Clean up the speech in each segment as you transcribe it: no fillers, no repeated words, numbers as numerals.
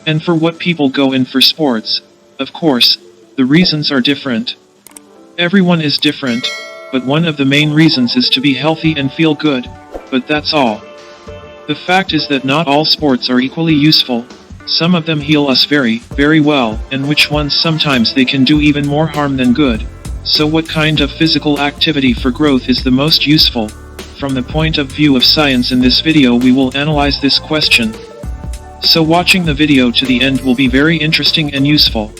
And for what people go in for sports, of course, the reasons are different. Everyone is different, but one of the main reasons is to be healthy and feel good, but that's all. The fact is that not all sports are equally useful. Some of them heal us very, very well, and which ones sometimes they can do even more harm than good. So what kind of physical activity for growth is the most useful? From the point of view of science in this video we will analyze this question. So watching the video to the end will be very interesting and useful.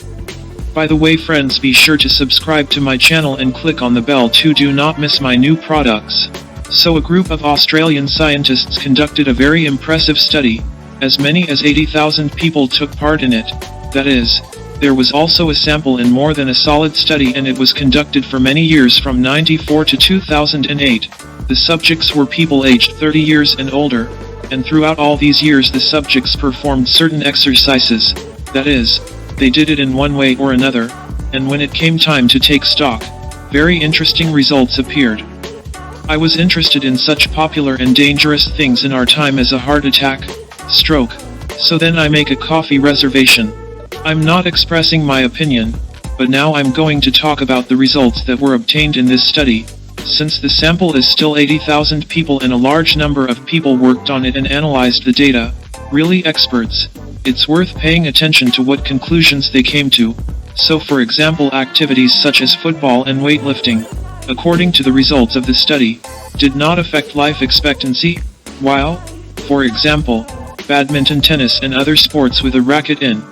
By the way friends, be sure to subscribe to my channel and click on the bell to do not miss my new products. So a group of Australian scientists conducted a very impressive study. As many as 80,000 people took part in it. That is, there was also a sample in more than a solid study, and it was conducted for many years from 1994 to 2008. The subjects were people aged 30 years and older, and throughout all these years the subjects performed certain exercises. That is, they did it in one way or another, and when it came time to take stock, very interesting results appeared. I was interested in such popular and dangerous things in our time as a heart attack, stroke, so then I make a coffee reservation. I'm not expressing my opinion, but now I'm going to talk about the results that were obtained in this study. Since the sample is still 80,000 people and a large number of people worked on it and analyzed the data, really experts, it's worth paying attention to what conclusions they came to. So for example, activities such as football and weightlifting, according to the results of the study, did not affect life expectancy, while, for example, badminton, tennis and other sports with a racket in.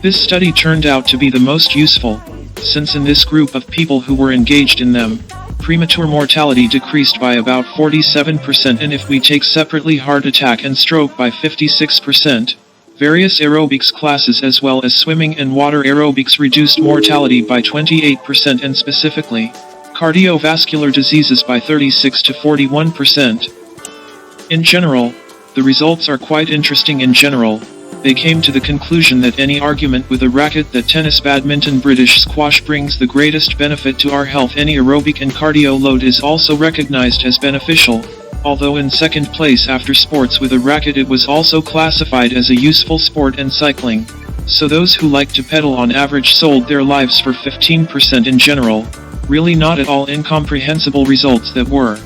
This study turned out to be the most useful, since in this group of people who were engaged in them, premature mortality decreased by about 47%, and if we take separately heart attack and stroke by 56%, various aerobics classes as well as swimming and water aerobics reduced mortality by 28% and specifically, cardiovascular diseases by 36 to 41%. In general, the results are quite interesting. In general, they came to the conclusion that any argument with a racket that tennis, badminton, British squash brings the greatest benefit to our health, any aerobic and cardio load is also recognized as beneficial, although in second place after sports with a racket it was also classified as a useful sport and cycling. So those who like to pedal on average sold their lives for 15% in general, really not at all incomprehensible results that were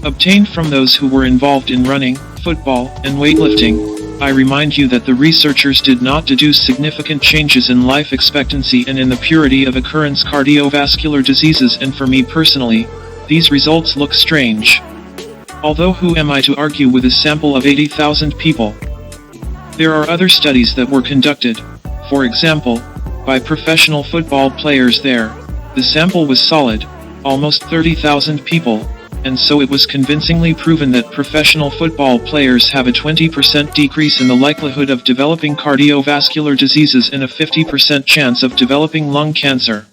obtained from those who were involved in running, football, and weightlifting. I remind you that the researchers did not deduce significant changes in life expectancy and in the purity of occurrence cardiovascular diseases, and for me personally, these results look strange. Although who am I to argue with a sample of 80,000 people? There are other studies that were conducted, for example, by professional football players there. The sample was solid, almost 30,000 people, and so it was convincingly proven that professional football players have a 20% decrease in the likelihood of developing cardiovascular diseases and a 50% chance of developing lung cancer.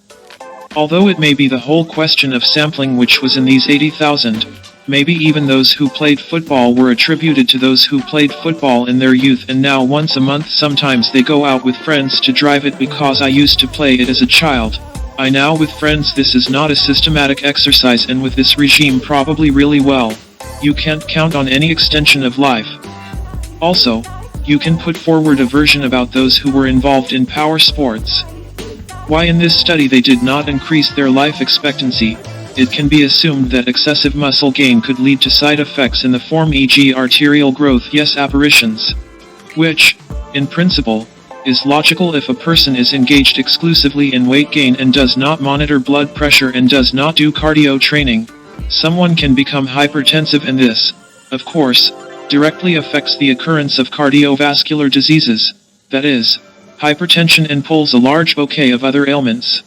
Although it may be the whole question of sampling which was in these 80,000, maybe even those who played football were attributed to those who played football in their youth and now once a month sometimes they go out with friends to drive it because I used to play it as a child. I now with friends. This is not a systematic exercise, and with this regime probably really well, you can't count on any extension of life. Also, you can put forward a version about those who were involved in power sports. Why in this study they did not increase their life expectancy? It can be assumed that excessive muscle gain could lead to side effects in the form e.g. arterial growth, yes, apparitions. Which, in principle, is logical if a person is engaged exclusively in weight gain and does not monitor blood pressure and does not do cardio training. Someone can become hypertensive, and this, of course, directly affects the occurrence of cardiovascular diseases, that is, hypertension, and pulls a large bouquet of other ailments.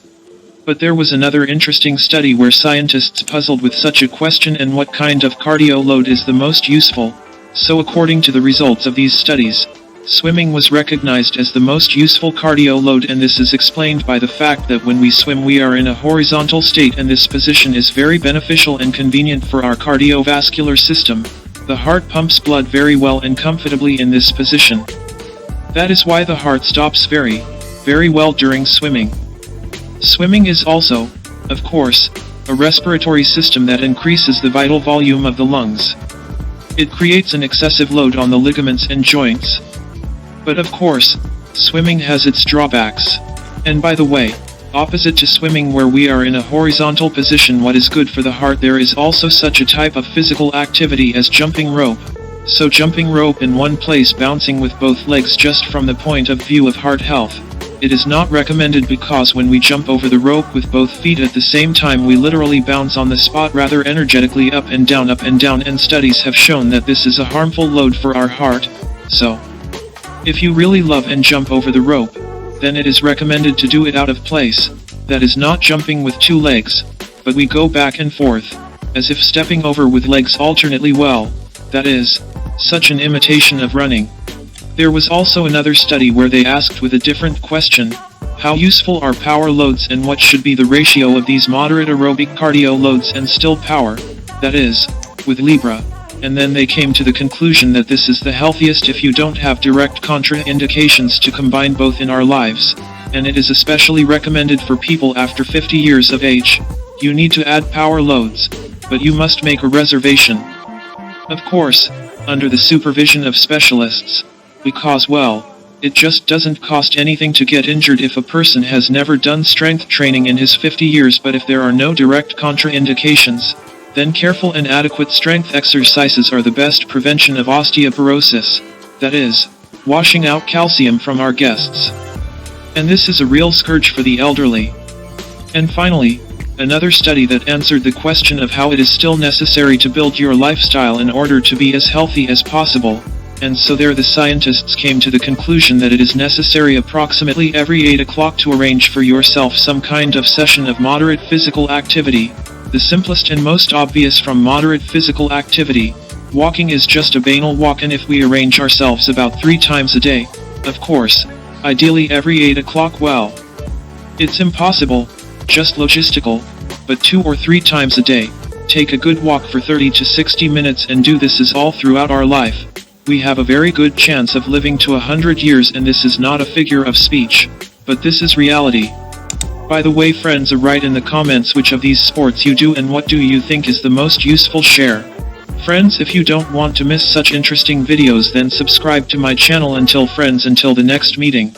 But there was another interesting study where scientists puzzled with such a question: and what kind of cardio load is the most useful? So according to the results of these studies, swimming was recognized as the most useful cardio load, and this is explained by the fact that when we swim we are in a horizontal state, and this position is very beneficial and convenient for our cardiovascular system. The heart pumps blood very well and comfortably in this position. That is why the heart stops very, very well during swimming. Swimming is also, of course, a respiratory system that increases the vital volume of the lungs. It creates an excessive load on the ligaments and joints. But of course, swimming has its drawbacks. And by the way, opposite to swimming where we are in a horizontal position, what is good for the heart, there is also such a type of physical activity as jumping rope. So jumping rope in one place, bouncing with both legs just from the point of view of heart health. It is not recommended because when we jump over the rope with both feet at the same time, we literally bounce on the spot rather energetically up and down, and studies have shown that this is a harmful load for our heart. So, if you really love and jump over the rope, then it is recommended to do it out of place. That is not jumping with two legs, but we go back and forth, as if stepping over with legs alternately. Well, that is such an imitation of running. There was also another study where they asked with a different question, how useful are power loads and what should be the ratio of these moderate aerobic cardio loads and still power, that is, with Libra, and then they came to the conclusion that this is the healthiest if you don't have direct contraindications to combine both in our lives, and it is especially recommended for people after 50 years of age. You need to add power loads, but you must make a reservation. Of course, under the supervision of specialists, because well, it just doesn't cost anything to get injured if a person has never done strength training in his 50 years, but if there are no direct contraindications, then careful and adequate strength exercises are the best prevention of osteoporosis, that is, washing out calcium from our guests. And this is a real scourge for the elderly. And finally, another study that answered the question of how it is still necessary to build your lifestyle in order to be as healthy as possible, and so there the scientists came to the conclusion that it is necessary approximately every 8 o'clock to arrange for yourself some kind of session of moderate physical activity. The simplest and most obvious from moderate physical activity, walking, is just a banal walk, and if we arrange ourselves about 3 times a day, of course, ideally every 8 o'clock, well, it's impossible, just logistical, but 2 or 3 times a day, take a good walk for 30 to 60 minutes and do this is all throughout our life. We have a very good chance of living to 100 years, and this is not a figure of speech, but this is reality. By the way, friends, write in the comments which of these sports you do and what do you think is the most useful. Share. Friends, if you don't want to miss such interesting videos, then subscribe to my channel. Until the next meeting.